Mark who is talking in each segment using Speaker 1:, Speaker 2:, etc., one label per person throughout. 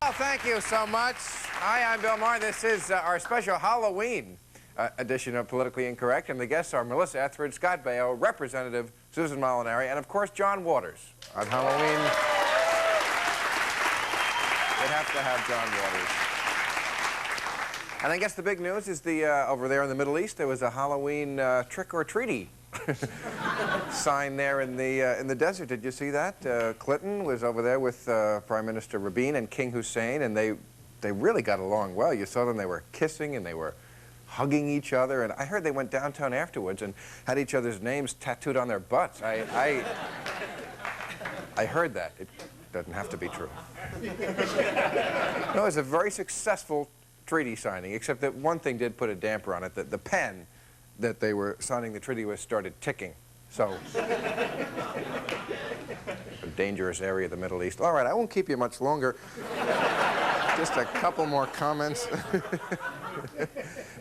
Speaker 1: Well, thank you so much. Hi, I'm Bill Maher. This is our special Halloween edition of Politically Incorrect, and the guests are Melissa Etheridge, Scott Baio, Representative Susan Molinari, and of course John Waters. On Halloween, we'd have to have John Waters. And I guess the big news is over there in the Middle East, there was a Halloween trick-or-treaty sign there in the desert. Did you see that? Clinton was over there with Prime Minister Rabin and King Hussein, and they really got along well. You saw them; they were kissing and they were hugging each other. And I heard they went downtown afterwards and had each other's names tattooed on their butts. I heard that. It doesn't have to be true. No, it was a very successful treaty signing, except that one thing did put a damper on it: that the pen that they were signing the treaty with started ticking. So, a dangerous area of the Middle East. All right, I won't keep you much longer. Just a couple more comments.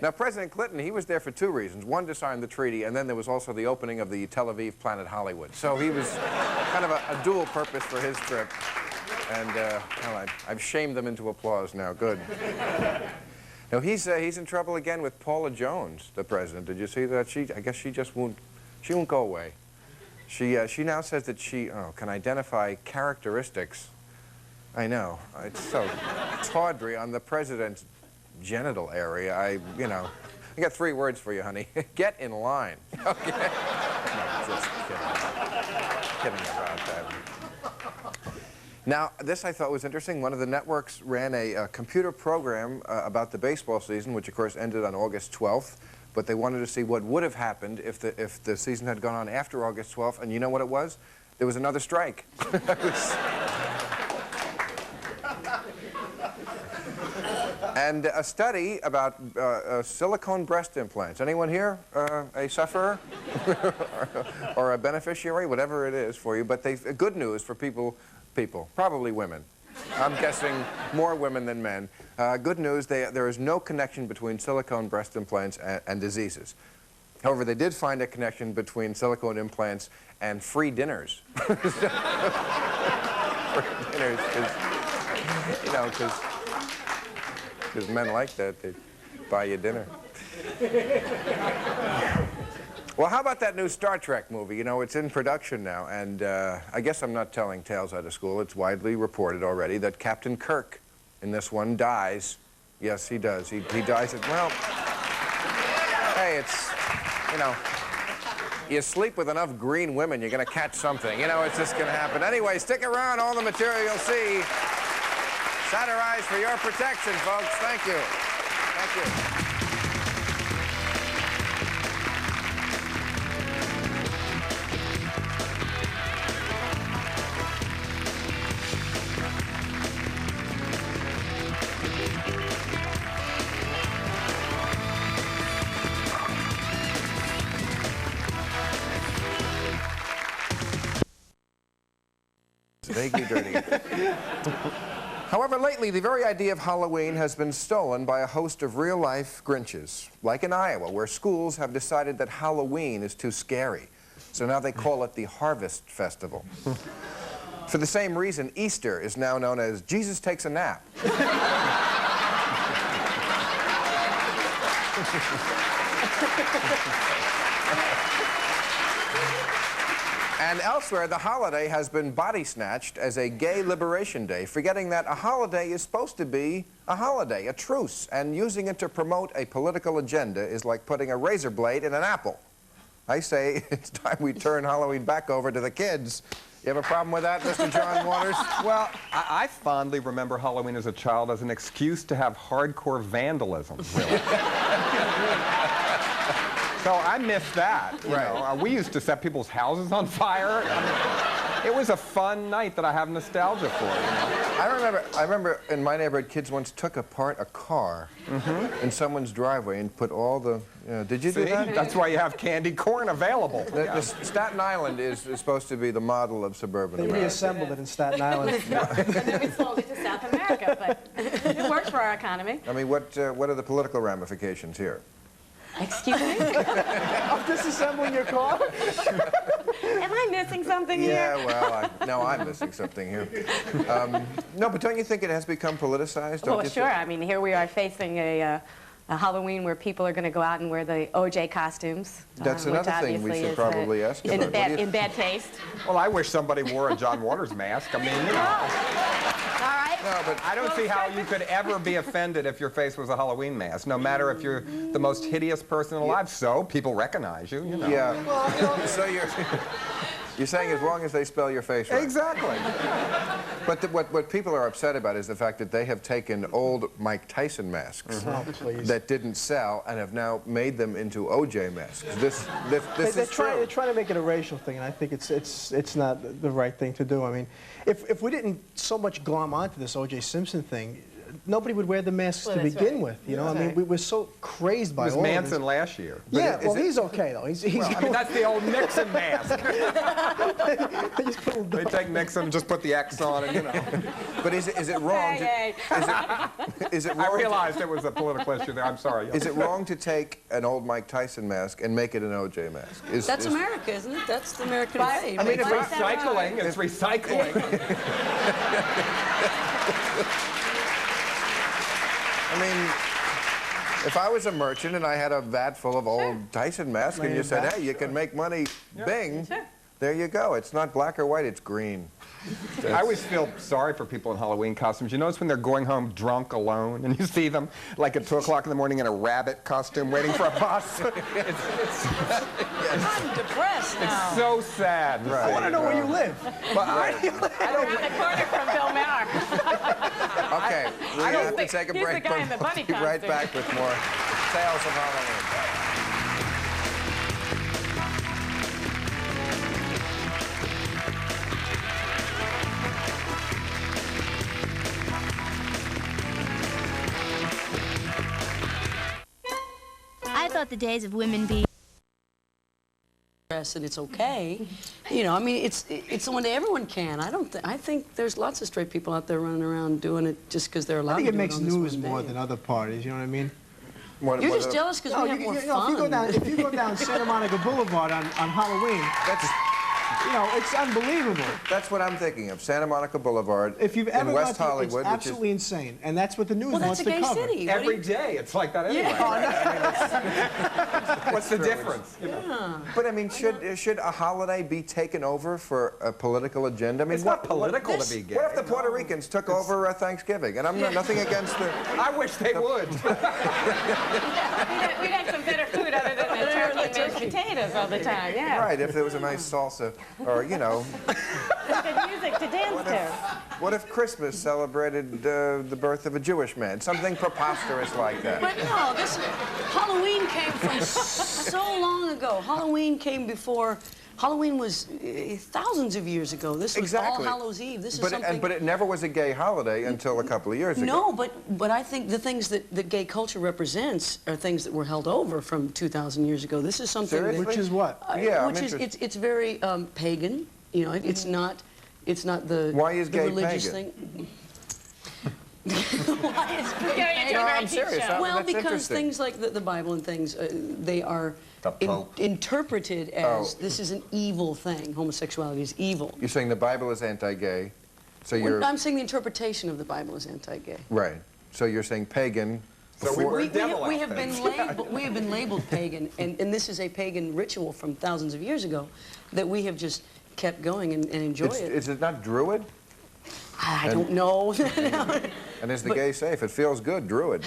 Speaker 1: Now, President Clinton, he was there for two reasons. One, to sign the treaty, and then there was also the opening of the Tel Aviv Planet Hollywood. So he was kind of a dual purpose for his trip. And well, I've shamed them into applause now. Good. Now, he's in trouble again with Paula Jones, the president. Did you see that? I guess she just won't go away. She now says that she can identify characteristics. I know, it's so tawdry on the president's genital area. I got three words for you, honey. Get in line. Okay. No, just kidding about that. Now, this I thought was interesting. One of the networks ran a computer program about the baseball season, which of course ended on August 12th. But they wanted to see what would have happened if the season had gone on after August 12th. And you know what it was? There was another strike. And a study about silicone breast implants. Anyone here a sufferer or a beneficiary, whatever it is for you? But good news for people, probably women. I'm guessing more women than men. Good news, there is no connection between silicone breast implants and diseases. However, they did find a connection between silicone implants and free dinners. Free dinners, because men like that. They buy you dinner. Well, how about that new Star Trek movie? You know, it's in production now, and I guess I'm not telling tales out of school. It's widely reported already that Captain Kirk in this one dies. Yes, he does. He dies at, well, hey, it's, you sleep with enough green women, you're going to catch something. It's just going to happen. Anyway, stick around. All the material you'll see. Satirize for your protection, folks. Thank you. Thank you. Vaguely dirty. However, lately, the very idea of Halloween has been stolen by a host of real-life Grinches, like in Iowa, where schools have decided that Halloween is too scary. So now they call it the Harvest Festival. For the same reason, Easter is now known as Jesus Takes a Nap. And elsewhere, the holiday has been body snatched as a gay liberation day, forgetting that a holiday is supposed to be a holiday, a truce, and using it to promote a political agenda is like putting a razor blade in an apple. I say it's time we turn Halloween back over to the kids. You have a problem with that, Mr. John Waters?
Speaker 2: Well, I fondly remember Halloween as a child as an excuse to have hardcore vandalism, really. So I miss that. You know. We used to set people's houses on fire. It was a fun night that I have nostalgia for.
Speaker 1: I remember in my neighborhood, kids once took apart a car in someone's driveway and put all the. Did you do that?
Speaker 2: That's why you have candy corn available.
Speaker 1: The Staten Island is supposed to be the model of suburban America.
Speaker 3: They reassembled it in Staten Island.
Speaker 4: And then we sold it to South America, but it worked for our economy.
Speaker 1: I mean, what are the political ramifications here?
Speaker 4: Excuse me?
Speaker 3: Of disassembling your car?
Speaker 4: Am I missing something here?
Speaker 1: Yeah, well, no, I'm missing something here. No, but don't you think it has become politicized? Don't
Speaker 4: Well,
Speaker 1: you
Speaker 4: sure.
Speaker 1: think?
Speaker 4: I mean, here we are facing a Halloween where people are going to go out and wear the OJ costumes.
Speaker 1: That's
Speaker 4: which
Speaker 1: another thing we
Speaker 4: obviously
Speaker 1: should
Speaker 4: is,
Speaker 1: probably ask you about.
Speaker 4: in bad taste.
Speaker 2: Well, I wish somebody wore a John Waters mask. I mean, you know.
Speaker 4: All right.
Speaker 1: No, but
Speaker 2: I don't see how you could ever be offended if your face was a Halloween mask, no matter if you're the most hideous person alive. So people recognize you, you know.
Speaker 1: yeah. So you're saying as long as they spell your face right.
Speaker 2: Exactly.
Speaker 1: But what people are upset about is the fact that they have taken old Mike Tyson masks that didn't sell and have now made them into OJ masks. This is true.
Speaker 3: They're trying to make it a racial thing, and I think it's not the right thing to do. I mean, if we didn't so much glom onto this O.J. Simpson thing, nobody would wear the masks to begin with. You know, I mean, we were so crazed by
Speaker 2: It was
Speaker 3: all
Speaker 2: Manson
Speaker 3: of this.
Speaker 2: last year.
Speaker 3: Yeah, well, he's okay though. He's
Speaker 2: Well, I mean, that's the old Nixon mask. They take Nixon and just put the X on it, you know.
Speaker 1: But is it wrong?
Speaker 4: Hey,
Speaker 1: Is it
Speaker 2: I
Speaker 1: wrong?
Speaker 2: realized it was a political issue there. I'm sorry.
Speaker 1: Is it wrong to take an old Mike Tyson mask and make it an OJ mask?
Speaker 5: That's America, isn't it? That's the American way.
Speaker 2: I mean, it's
Speaker 4: Why is that
Speaker 2: recycling. It's recycling.
Speaker 1: I mean, if I was a merchant and I had a vat full of old Tyson masks and you said, hey, you can make money, bing, there you go. It's not black or white, it's green.
Speaker 2: I always feel sorry for people in Halloween costumes. You notice when they're going home drunk alone and you see them like at 2 o'clock in the morning in a rabbit costume waiting for a bus?
Speaker 5: I'm depressed now.
Speaker 2: It's so sad.
Speaker 3: I want to know where you live.
Speaker 2: But I
Speaker 4: around the corner from Bill Maher.
Speaker 1: Okay, we have to take a
Speaker 4: he's the
Speaker 1: break,
Speaker 4: guy in the
Speaker 1: but we'll
Speaker 4: bunny
Speaker 1: be right
Speaker 4: costume.
Speaker 1: back with more Tales of Halloween.
Speaker 6: I thought the days of women being
Speaker 5: And it's okay. You know, I mean, it's the one that everyone can. I think there's lots of straight people out there running around doing it just because they're allowed
Speaker 3: I think
Speaker 5: to
Speaker 3: it
Speaker 5: do
Speaker 3: makes
Speaker 5: on this
Speaker 3: news
Speaker 5: one
Speaker 3: more
Speaker 5: day.
Speaker 3: than other parties. You know what I mean?
Speaker 1: What
Speaker 5: You're
Speaker 1: are
Speaker 5: just
Speaker 1: the-
Speaker 5: jealous because we have more fun.
Speaker 3: If you go down Santa Monica Boulevard on Halloween, you know, it's unbelievable.
Speaker 1: That's what I'm thinking of, Santa Monica Boulevard
Speaker 3: If you've ever
Speaker 1: in West
Speaker 3: gone to,
Speaker 1: Hollywood,
Speaker 3: it's absolutely insane, and that's what the news
Speaker 5: Well,
Speaker 3: wants
Speaker 5: that's a
Speaker 3: to
Speaker 5: gay
Speaker 3: cover.
Speaker 5: city.
Speaker 2: Every day, it's like that anyway. What's the difference? You know?
Speaker 1: But I mean, should a holiday be taken over for a political agenda? I mean,
Speaker 2: It's not political to be gay.
Speaker 1: What if the Puerto Ricans took over Thanksgiving? And I'm not, nothing against the.
Speaker 2: I wish they would.
Speaker 4: We'd have some better food other than the turkey and mashed potatoes all the time. Yeah.
Speaker 1: Right, if there was a nice salsa, or you know,
Speaker 4: Good music to dance to.
Speaker 1: what if Christmas celebrated the birth of a Jewish man? Something preposterous like that.
Speaker 5: But no, Halloween came from so long ago. Halloween came before. Halloween was thousands of years ago. This was
Speaker 1: Exactly.
Speaker 5: All Hallows Eve. This is
Speaker 1: But
Speaker 5: something.
Speaker 1: but it never was a gay holiday until a couple of years ago.
Speaker 5: No, but I think the things that gay culture represents are things that were held over from 2,000 years ago. This is something
Speaker 1: Seriously?
Speaker 5: that,
Speaker 3: Which is what?
Speaker 1: Yeah, I'm
Speaker 5: which is
Speaker 1: interested.
Speaker 5: it's very pagan. You know, it's not the
Speaker 1: Why is
Speaker 5: the
Speaker 1: gay
Speaker 5: religious
Speaker 1: pagan?
Speaker 5: thing. Why is gay
Speaker 4: Going into
Speaker 5: pagan?
Speaker 4: a
Speaker 1: No,
Speaker 4: very
Speaker 1: I'm
Speaker 4: deep
Speaker 1: serious.
Speaker 4: show.
Speaker 5: Well,
Speaker 1: That's
Speaker 5: because
Speaker 1: interesting.
Speaker 5: things like the Bible and things, they are
Speaker 2: The Pope.
Speaker 5: interpreted as
Speaker 1: Oh.
Speaker 5: this is an evil thing. Homosexuality is evil.
Speaker 1: You're saying the Bible is anti-gay, so you're
Speaker 5: I'm saying the interpretation of the Bible is anti-gay.
Speaker 1: right. So you're saying pagan.
Speaker 2: So we
Speaker 1: before-
Speaker 2: were
Speaker 5: We
Speaker 2: devil
Speaker 5: have been
Speaker 2: outfits.
Speaker 5: we have been labeled pagan, and this is a pagan ritual from thousands of years ago that we have just kept going and enjoy it.
Speaker 1: Is it not Druid?
Speaker 5: I don't know.
Speaker 1: And as the gays say, if it feels good, Druid.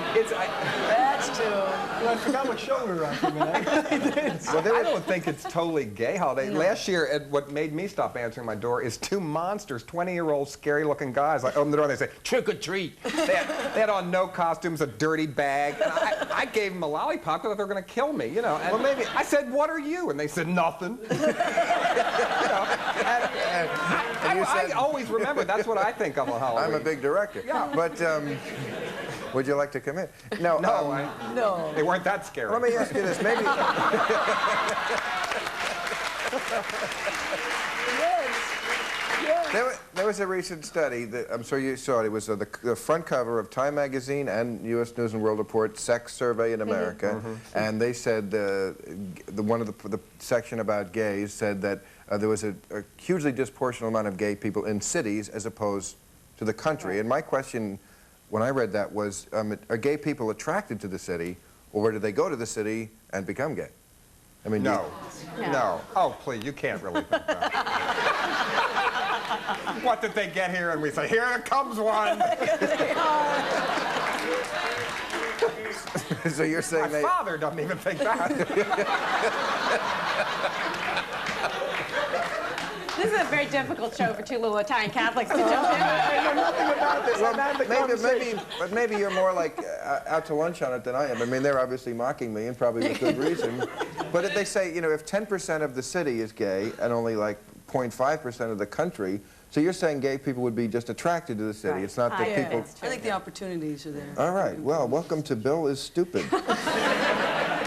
Speaker 5: That's true.
Speaker 3: Well, I forgot what show we were on for a minute.
Speaker 2: I don't think it's totally gay holiday. Last year, what made me stop answering my door is 2 monsters, 20-year-old, scary-looking guys. I open the door and they say, trick or treat. They had on no costumes, a dirty bag. And I gave them a lollipop because I thought they were going to kill me, you know. And
Speaker 1: Well, maybe-
Speaker 2: I said, what are you? And they said, nothing. You know,
Speaker 1: And you
Speaker 2: I
Speaker 1: said,
Speaker 2: always remember, that's what I think of on Halloween.
Speaker 1: I'm a big director.
Speaker 2: Yeah.
Speaker 1: But would you like to come in? No.
Speaker 2: No,
Speaker 5: No.
Speaker 2: they weren't that scary.
Speaker 1: Let me ask you this. Maybe.
Speaker 5: Yes.
Speaker 1: There, there was a recent study that I'm sure you saw it. It was the front cover of Time magazine and U.S. News and World Report Sex Survey in America, and they said the section about gays said that there was a hugely disproportionate amount of gay people in cities as opposed to the country. And my question, when I read that, was: are gay people attracted to the city, or do they go to the city and become gay? I mean,
Speaker 2: no. No. Oh, please, you can't really think that. What did they get here? And we say, here comes one.
Speaker 1: So you're saying
Speaker 2: My father doesn't even think that.
Speaker 4: This is a very difficult show for two little Italian Catholics to jump in.
Speaker 3: Nothing about this. I'm out of the conversation.
Speaker 1: But maybe you're more like out to lunch on it than I am. I mean, they're obviously mocking me, and probably with good reason. But if they say, you know, if 10% of the city is gay and only like 0.5% of the country, so you're saying gay people would be just attracted to the city.
Speaker 4: Right.
Speaker 1: It's not that people...
Speaker 5: I think the opportunities are there.
Speaker 1: All right. Well, welcome to Bill is Stupid.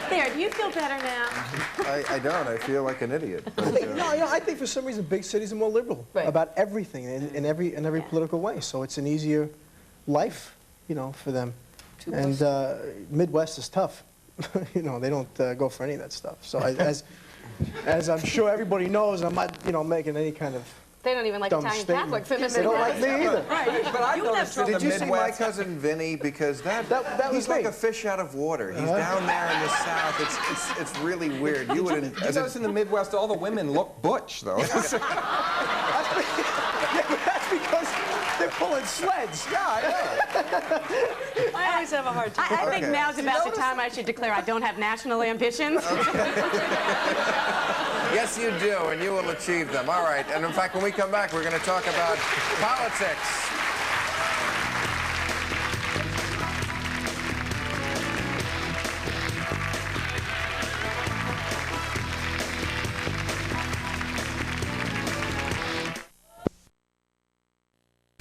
Speaker 4: There, do you feel better now?
Speaker 1: I don't. I feel like an idiot. But,
Speaker 3: I think for some reason big cities are more liberal about everything in every political way. So it's an easier life, you know, for them. And Midwest is tough. You know, they don't go for any of that stuff. So as I'm sure everybody knows, I'm not, you know, making any kind of
Speaker 4: They don't even like
Speaker 3: dumb
Speaker 4: Italian
Speaker 3: statement.
Speaker 4: Catholics in the
Speaker 3: They don't like me either.
Speaker 5: Right.
Speaker 2: But I've noticed in
Speaker 1: Did
Speaker 2: the
Speaker 1: you see my
Speaker 2: Midwest...
Speaker 1: cousin Vinny? Because that
Speaker 3: was
Speaker 1: he's like
Speaker 3: me.
Speaker 1: a fish out of water. He's down there in the South. It's really weird. You wouldn't.
Speaker 2: You notice in the Midwest, all the women look butch, though.
Speaker 3: That's because they're pulling sleds.
Speaker 2: Yeah, I know.
Speaker 5: I always have a hard time.
Speaker 4: I think now's about the time I should declare I don't have national ambitions.
Speaker 1: Yes, you do, and you will achieve them. All right. And in fact, when we come back, we're going to talk about politics.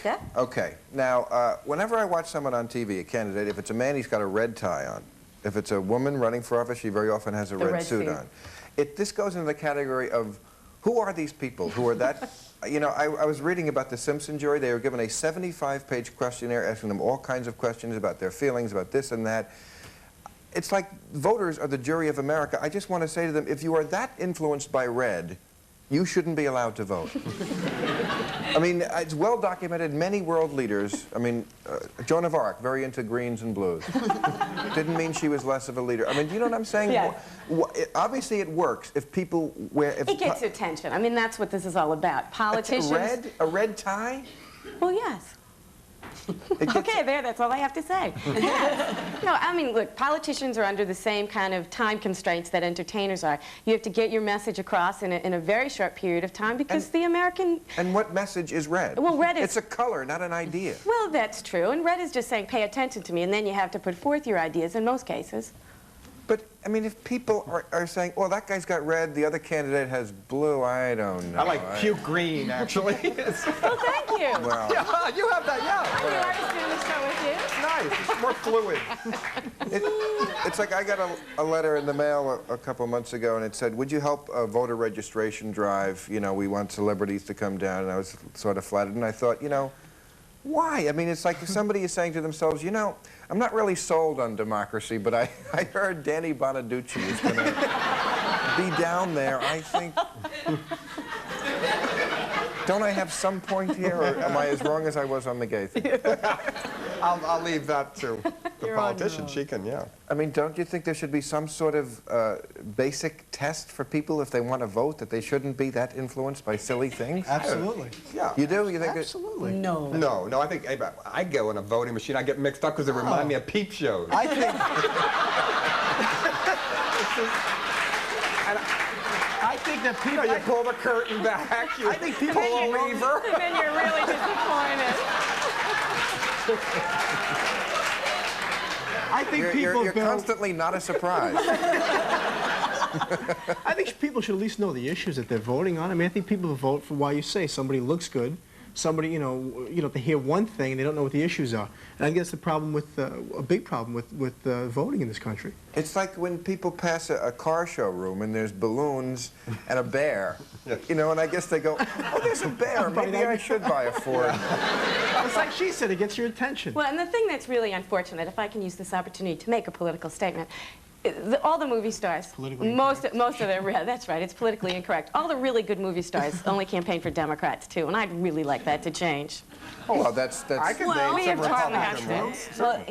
Speaker 4: Yeah.
Speaker 1: Okay. Now, whenever I watch someone on TV, a candidate, if it's a man, he's got a red tie on. If it's a woman running for office, she very often has a red suit on. This goes into the category of, who are these people who are that? You know, I was reading about the Simpson jury. They were given a 75-page questionnaire asking them all kinds of questions about their feelings, about this and that. It's like voters are the jury of America. I just want to say to them, if you are that influenced by red, you shouldn't be allowed to vote. I mean, it's well documented, many world leaders, I mean, Joan of Arc, very into greens and blues. Didn't mean she was less of a leader. I mean, do you know what I'm saying?
Speaker 4: Yeah.
Speaker 1: Obviously it works if people wear...
Speaker 4: It gets attention. I mean, that's what this is all about. Politicians...
Speaker 1: A red tie?
Speaker 4: Well, yes. Okay, that's all I have to say. Yes. No, I mean, look, politicians are under the same kind of time constraints that entertainers are. You have to get your message across in a very short period of time because the American...
Speaker 1: And what message is red?
Speaker 4: Well, red is...
Speaker 1: It's a color, not an idea.
Speaker 4: Well, that's true. And red is just saying, pay attention to me, and then you have to put forth your ideas in most cases.
Speaker 1: But, I mean, if people are saying, well, that guy's got red, the other candidate has blue, I don't know.
Speaker 2: I like puke green, actually.
Speaker 4: Well, thank you.
Speaker 1: Well,
Speaker 2: Yeah, you have that, yeah.
Speaker 4: I knew I was doing the show with you.
Speaker 2: It's nice. It's more fluid.
Speaker 1: it's like I got a letter in the mail a couple months ago, and it said, would you help a voter registration drive? You know, we want celebrities to come down. And I was sort of flattered, and I thought, you know, why? I mean, it's like somebody is saying to themselves, you know, I'm not really sold on democracy, but I heard Danny Bonaducci is going to be down there. I think... Don't I have some point here, or am I as wrong as I was on the gay thing?
Speaker 2: I'll leave that to the politician. She can, yeah.
Speaker 1: I mean, don't you think there should be some sort of basic test for people if they want to vote, that they shouldn't be that influenced by silly things?
Speaker 3: Absolutely.
Speaker 2: Yeah.
Speaker 1: You do? You think
Speaker 3: Absolutely.
Speaker 5: No.
Speaker 2: No, I think I go in a voting machine. I get mixed up because they remind me of peep shows.
Speaker 3: I think... I think that people...
Speaker 2: You pull the curtain back, I think people pull a lever.
Speaker 4: And then you're really disappointed.
Speaker 3: I think people
Speaker 1: you're constantly not a surprise.
Speaker 3: I think people should at least know the issues that they're voting on. I mean, I think people vote for why you say somebody looks good, somebody, they hear one thing and they don't know what the issues are. And I think that's the problem with, a big problem with voting in this country.
Speaker 1: It's like when people pass a car showroom and there's balloons and a bear, and I guess they go, oh, there's a bear, maybe I should buy a Ford.
Speaker 3: It's like she said, it gets your attention.
Speaker 4: Well, and the thing that's really unfortunate, if I can use this opportunity to make a political statement, all the movie stars, most of them, yeah, that's right, it's politically incorrect. All the really good movie stars only campaign for Democrats, too, and I'd really like that to change.
Speaker 1: Oh, well, that's
Speaker 2: I can
Speaker 4: Well, we
Speaker 2: name
Speaker 4: have
Speaker 2: some
Speaker 4: Charlton
Speaker 2: Republicans.
Speaker 4: Heston. Well,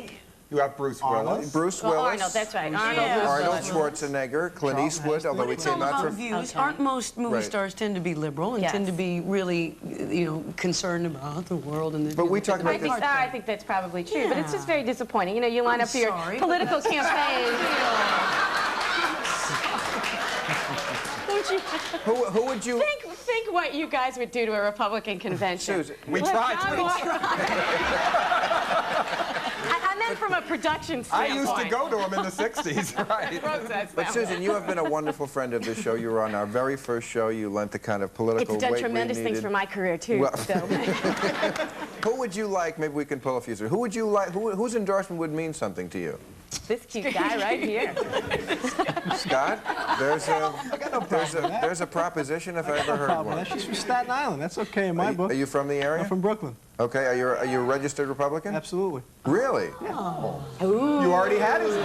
Speaker 2: You have Bruce Willis.
Speaker 1: Bruce Willis.
Speaker 4: Arnold, that's right.
Speaker 1: Arnold Schwarzenegger, Clint Eastwood, although he
Speaker 5: It's all
Speaker 1: came out
Speaker 5: about
Speaker 1: for...
Speaker 5: views. Aren't most movie
Speaker 1: Right.
Speaker 5: stars tend to be liberal and
Speaker 4: Yes.
Speaker 5: tend to be really, concerned about the world and the...
Speaker 1: But we talk about this...
Speaker 4: I think that's probably true, but it's just very disappointing. You line up for your
Speaker 5: sorry,
Speaker 4: political campaign.
Speaker 1: Who would you...
Speaker 4: Think what you guys would do to a Republican convention.
Speaker 1: Susan,
Speaker 2: We tried.
Speaker 4: I meant from a production
Speaker 2: I
Speaker 4: standpoint.
Speaker 2: used to go to them in the 60s, right?
Speaker 1: But Susan, you have been a wonderful friend of this show. You were on our very first show. You lent the kind of political
Speaker 4: It's done
Speaker 1: weight we
Speaker 4: tremendous things
Speaker 1: needed.
Speaker 4: for my career, too.
Speaker 1: Well-
Speaker 4: So.
Speaker 1: Who would you like? Maybe we can pull a few. Who would you like? Whose endorsement would mean something to you?
Speaker 4: This cute guy right here.
Speaker 1: Scott, there's a proposition if I ever heard one.
Speaker 3: She's from Staten Island. That's okay in my book.
Speaker 1: Are you from the area?
Speaker 3: I'm from Brooklyn.
Speaker 1: Okay. Are you a registered Republican?
Speaker 3: Absolutely.
Speaker 1: Really?
Speaker 2: You already had his vote.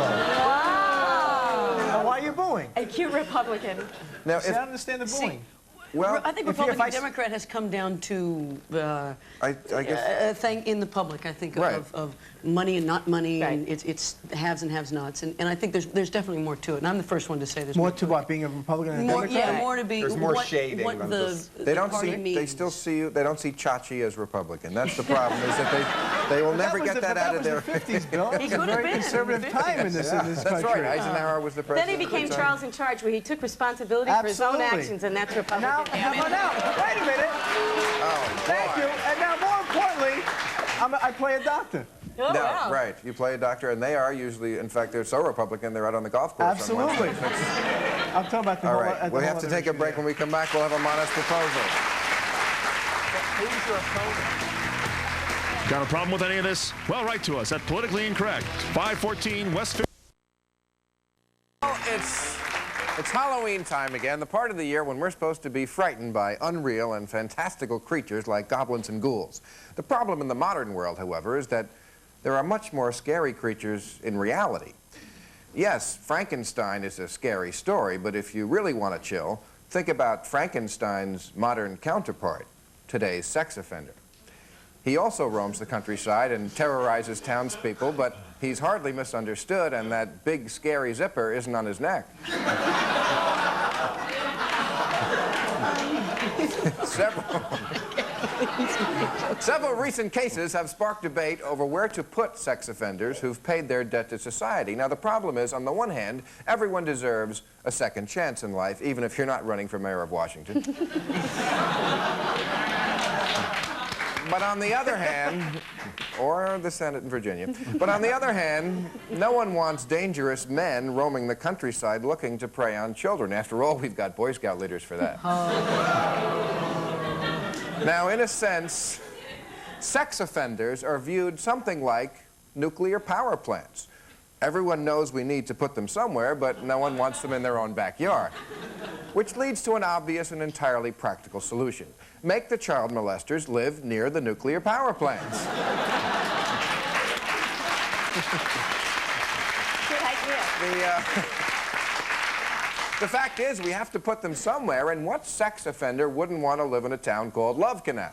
Speaker 3: Now, why are you booing?
Speaker 4: A cute Republican.
Speaker 1: Now,
Speaker 3: See, I don't understand the booing.
Speaker 1: well,
Speaker 5: I think
Speaker 3: if you-
Speaker 5: Republican
Speaker 3: if I s-
Speaker 5: Democrat has come down to
Speaker 1: I guess.
Speaker 5: a thing in the public, I think,
Speaker 1: Right.
Speaker 5: of money and not money, and
Speaker 4: Right.
Speaker 5: it's haves and have-nots, and I think there's definitely more to it, and I'm the first one to say there's
Speaker 3: More to what? Being a Republican and a
Speaker 5: More,
Speaker 3: Democrat?
Speaker 5: yeah, more to be.
Speaker 2: There's more
Speaker 5: what,
Speaker 2: shading
Speaker 5: what
Speaker 2: than
Speaker 5: the,
Speaker 2: just-
Speaker 1: They
Speaker 5: the
Speaker 1: don't
Speaker 5: party
Speaker 1: see.
Speaker 5: means.
Speaker 1: They still see you. They don't see Chachi as Republican. That's the problem. Is that they will never get that out of their.
Speaker 3: That was the 50s, Bill. It was a
Speaker 5: could have
Speaker 3: very
Speaker 5: been.
Speaker 3: conservative time in this
Speaker 1: That's
Speaker 3: country.
Speaker 1: right. Eisenhower was the
Speaker 4: Then
Speaker 1: president.
Speaker 4: he became
Speaker 1: at the time.
Speaker 4: Charles in Charge, where he took responsibility for his own
Speaker 3: Absolutely.
Speaker 4: actions, and that's
Speaker 3: Now,
Speaker 4: Republican.
Speaker 3: how about now? Wait a minute.
Speaker 1: Oh,
Speaker 3: Thank you. And now, more importantly, I play a doctor.
Speaker 4: Oh,
Speaker 1: No,
Speaker 4: wow.
Speaker 1: right. You play a doctor, and they are usually, in fact, they're so Republican, they're out on the golf course.
Speaker 3: Absolutely.
Speaker 1: On Wednesdays. That's-
Speaker 3: I'm talking about the
Speaker 1: all
Speaker 3: whole...
Speaker 1: right. We have to take a break. When we come back, we'll have a modest proposal. Who's your opponent?
Speaker 7: Got a problem with any of this? Well, write to us at Politically Incorrect, 514 West 50.
Speaker 1: Well, it's Halloween time again, the part of the year when we're supposed to be frightened by unreal and fantastical creatures like goblins and ghouls. The problem in the modern world, however, is that there are much more scary creatures in reality. Yes, Frankenstein is a scary story, but if you really want to chill, think about Frankenstein's modern counterpart, today's sex offender. He also roams the countryside and terrorizes townspeople, but he's hardly misunderstood, and that big, scary zipper isn't on his neck. Several recent cases have sparked debate over where to put sex offenders who've paid their debt to society. Now, the problem is, on the one hand, everyone deserves a second chance in life, even if you're not running for mayor of Washington. But on the other hand, or the Senate in Virginia, but on the other hand, no one wants dangerous men roaming the countryside looking to prey on children. After all, we've got Boy Scout leaders for that. Now, in a sense, sex offenders are viewed something like nuclear power plants. Everyone knows we need to put them somewhere, but no one wants them in their own backyard. Which leads to an obvious and entirely practical solution. Make the child molesters live near the nuclear power plants.
Speaker 4: Good idea.
Speaker 1: The fact is, we have to put them somewhere, and what sex offender wouldn't want to live in a town called Love Canal?